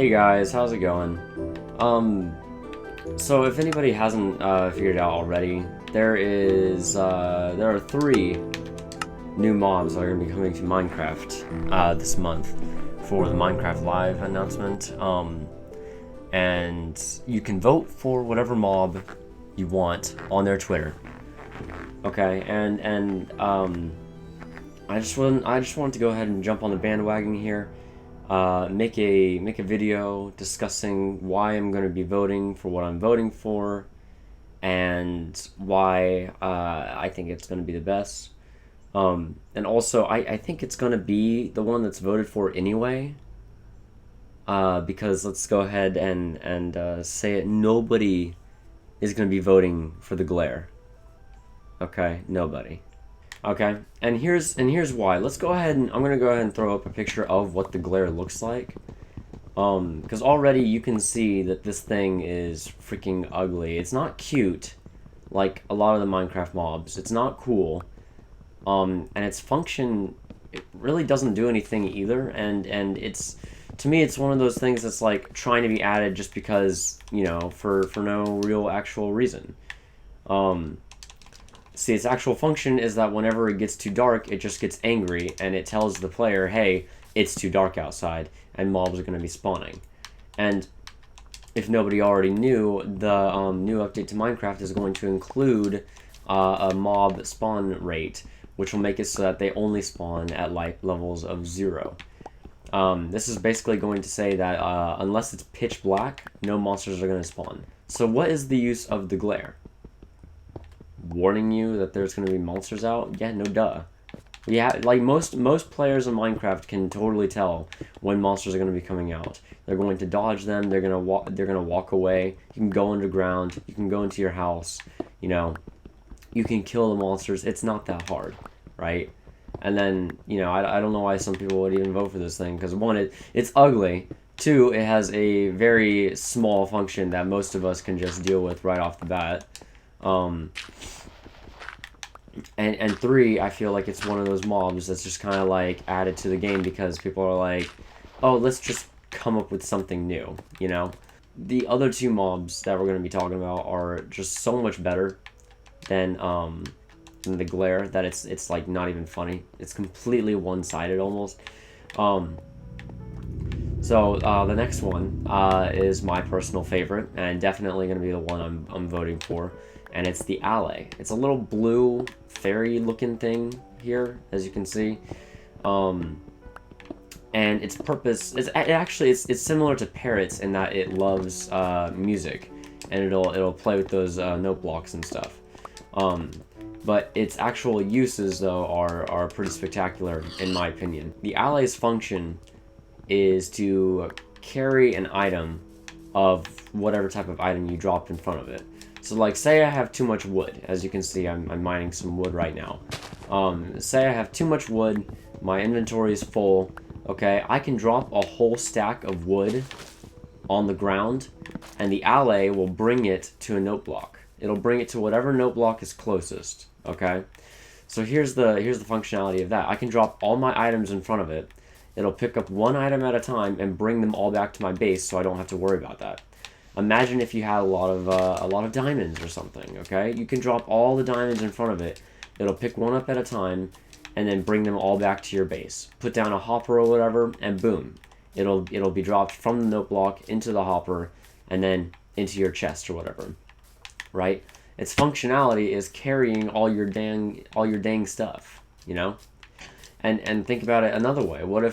Hey guys, how's it going? So if anybody hasn't figured it out already, there are three new mobs that are gonna be coming to Minecraft this month for the Minecraft Live announcement. And you can vote for whatever mob you want on their Twitter. Okay, and I just wanted to go ahead and jump on the bandwagon here. Make a video discussing why I'm going to be voting for what I'm voting for, and why I think it's going to be the best. And also, I think it's going to be the one that's voted for anyway. Because let's go ahead and say it. Nobody is going to be voting for the glare. Okay, nobody. Okay, and here's why. Let's go ahead and I'm gonna go ahead and throw up a picture of what the glare looks like. Because already you can see that this thing is freaking ugly. It's not cute, like a lot of the Minecraft mobs. It's not cool. And its function, it really doesn't do anything either. And it's, to me, it's one of those things that's like trying to be added just because, you know, for no real actual reason. See, its actual function is that whenever it gets too dark, it just gets angry, and it tells the player, hey, it's too dark outside, and mobs are going to be spawning. And if nobody already knew, the new update to Minecraft is going to include a mob spawn rate, which will make it so that they only spawn at light levels of 0. This is basically going to say that unless it's pitch black, no monsters are going to spawn. So what is the use of the glare? Warning you that there's going to be monsters out? Yeah, no duh. Yeah, like most players in Minecraft can totally tell when monsters are going to be coming out. They're going to dodge them. They're going to walk away. You can go underground. You can go into your house. You know, you can kill the monsters. It's not that hard, right? And then, you know, I don't know why some people would even vote for this thing, because one, it's ugly. Two, it has a very small function that most of us can just deal with right off the bat. And three, I feel like it's one of those mobs that's just kind of like added to the game because people are like, oh, let's just come up with something new, you know? The other two mobs that we're going to be talking about are just so much better than the glare that it's like not even funny. It's completely one-sided almost. So the next one is my personal favorite, and definitely going to be the one I'm voting for, and it's the ALLAY. It's a little blue fairy-looking thing here, as you can see, and its purpose is it's similar to parrots in that it loves music, and it'll play with those note blocks and stuff. But its actual uses though are pretty spectacular in my opinion. The ALLAY's function is to carry an item of whatever type of item you dropped in front of it. So like, say I have too much wood. As you can see, I'm mining some wood right now. Say I have too much wood, my inventory is full, okay? I can drop a whole stack of wood on the ground, and the ALLAY will bring it to a note block. It'll bring it to whatever note block is closest, okay? So here's the functionality of that. I can drop all my items in front of it. It'll pick up one item at a time and bring them all back to my base, so I don't have to worry about that. Imagine if you had a lot of diamonds or something, okay? You can drop all the diamonds in front of it. It'll pick one up at a time and then bring them all back to your base. Put down a hopper or whatever, and boom. It'll be dropped from the note block into the hopper and then into your chest or whatever, right? Its functionality is carrying all your dang stuff, you know? And think about it another way. What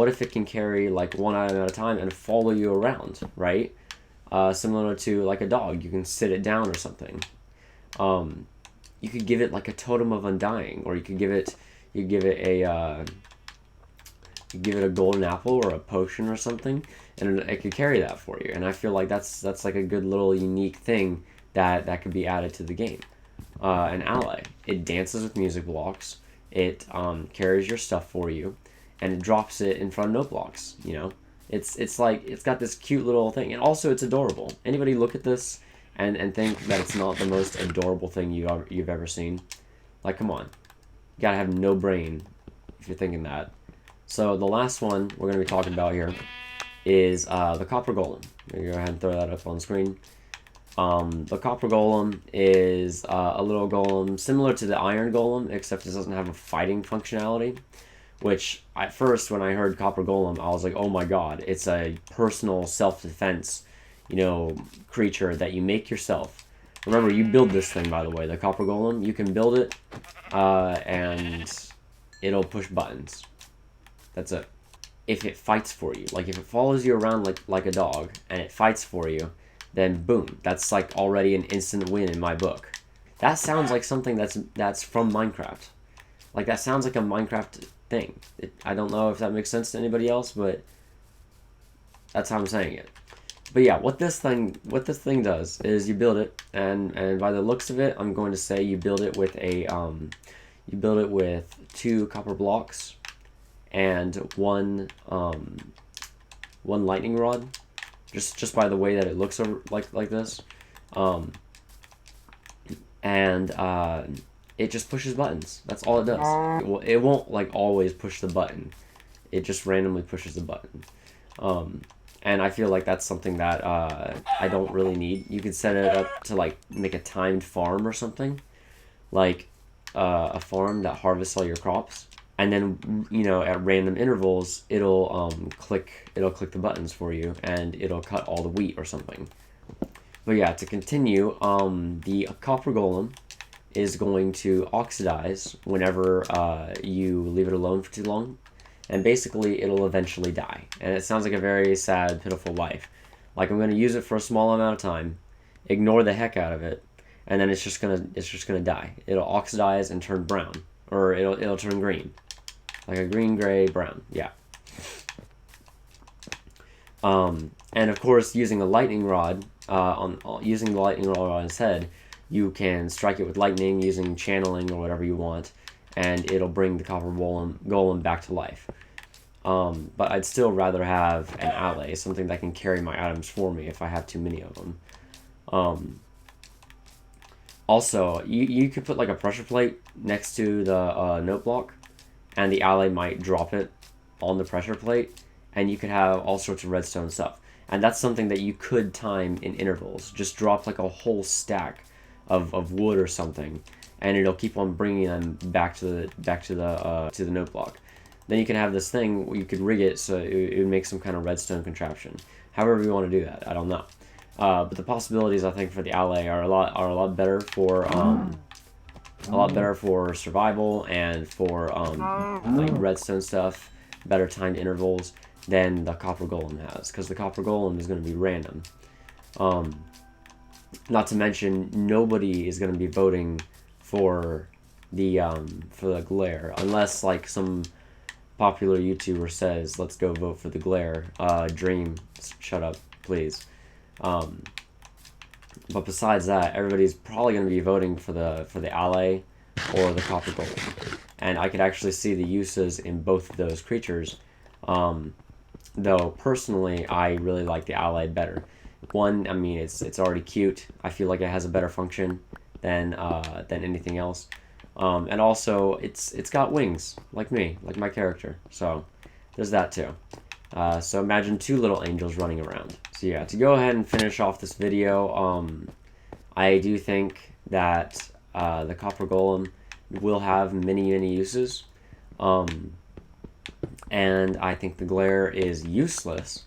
if it can carry like one item at a time and follow you around, right? Similar to like a dog, you can sit it down or something. You could give it like a totem of undying, or you could give it a golden apple or a potion or something, and it could carry that for you. And I feel like that's like a good little unique thing that could be added to the game. An ALLAY, it dances with music blocks. It carries your stuff for you, and it drops it in front of note blocks, you know? It's like, it's got this cute little thing, and also it's adorable. Anybody look at this and think that it's not the most adorable thing you've ever seen? Like, come on. You gotta have no brain if you're thinking that. So the last one we're gonna be talking about here is the Copper Golem. I'm gonna go ahead and throw that up on screen. The Copper Golem is a little golem similar to the Iron Golem, except it doesn't have a fighting functionality. Which, at first, when I heard Copper Golem, I was like, oh my god, it's a personal self-defense, creature that you make yourself. Remember, you build this thing, by the way, the Copper Golem. You can build it, and it'll push buttons. That's it. If it fights for you, like if it follows you around like a dog, and it fights for you, then boom, that's like already an instant win in my book. That sounds like something that's from Minecraft. Like, that sounds like a Minecraft thing. I don't know if that makes sense to anybody else, but that's how I'm saying it. But yeah, what this thing does is you build it, and by the looks of it, I'm going to say you build it with with 2 copper blocks and one lightning rod, just by the way that it looks like this, it just pushes buttons. That's all it does. It won't like always push the button. It just randomly pushes the button. And I feel like that's something that I don't really need. You could set it up to like make a timed farm or something, like a farm that harvests all your crops, and then at random intervals it'll click the buttons for you, and it'll cut all the wheat or something. But yeah, to continue, the Copper Golem is going to oxidize whenever you leave it alone for too long. And basically, it'll eventually die. And it sounds like a very sad, pitiful life. Like, I'm going to use it for a small amount of time, ignore the heck out of it, and then it's just gonna die. It'll oxidize and turn brown, or it'll turn green, like a green, gray, brown. Yeah. And of course, using a lightning rod, using the lightning rod on its head, you can strike it with lightning using channeling or whatever you want, and it'll bring the Copper Golem back to life. But I'd still rather have an ALLAY, something that can carry my items for me if I have too many of them. Also, you could put like a pressure plate next to the note block, and the ALLAY might drop it on the pressure plate, and you could have all sorts of redstone stuff. And that's something that you could time in intervals. Just drop like a whole stack of wood or something, and it'll keep on bringing them back to the note block. Then you can have this thing where you could rig it so it would make some kind of redstone contraption. However you want to do that, I don't know. But the possibilities, I think, for the ALLAY are a lot better for survival and for like redstone stuff, better timed intervals than the Copper Golem has, because the Copper Golem is going to be random. Not to mention, nobody is going to be voting for the glare, unless like some popular YouTuber says, "Let's go vote for the glare." Dream, shut up, please. But besides that, everybody's probably going to be voting for the ALLAY or the Copper Golem, and I could actually see the uses in both of those creatures. Though personally, I really like the ALLAY better. One, I mean, it's already cute. I feel like it has a better function than anything else. And also, it's got wings, like me, like my character. So, there's that too. So imagine 2 little angels running around. So yeah, to go ahead and finish off this video, I do think that the Copper Golem will have many uses. And I think the glare is useless,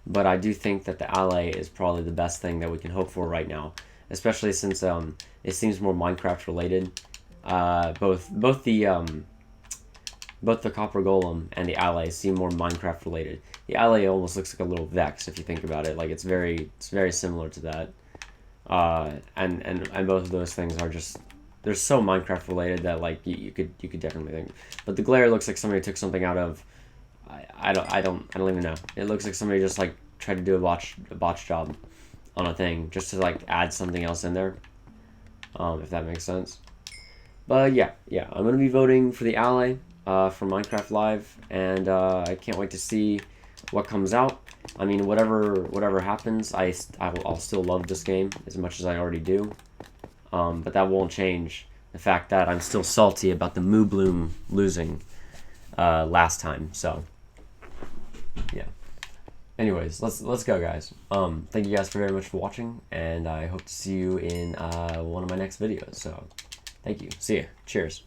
but I do think that the ALLAY is probably the best thing that we can hope for right now, especially since it seems more Minecraft related. Both the Copper Golem and the ALLAY seem more Minecraft related. The ALLAY almost looks like a little Vex if you think about it. Like it's very similar to that. And both of those things are just, they're so Minecraft related that like you could definitely think. But the glare looks like somebody took something out of, I don't even know. It looks like somebody just like tried to do a botch job on a thing just to like add something else in there. If that makes sense. But yeah, I'm gonna be voting for the ALLAY for Minecraft Live, and I can't wait to see what comes out. I mean, whatever happens, I'll still love this game as much as I already do. But that won't change the fact that I'm still salty about the Moo Bloom losing last time. So yeah. anyways, let's go, guys. Thank you guys very much for watching, and I hope to see you in one of my next videos. So, thank you. See ya. Cheers.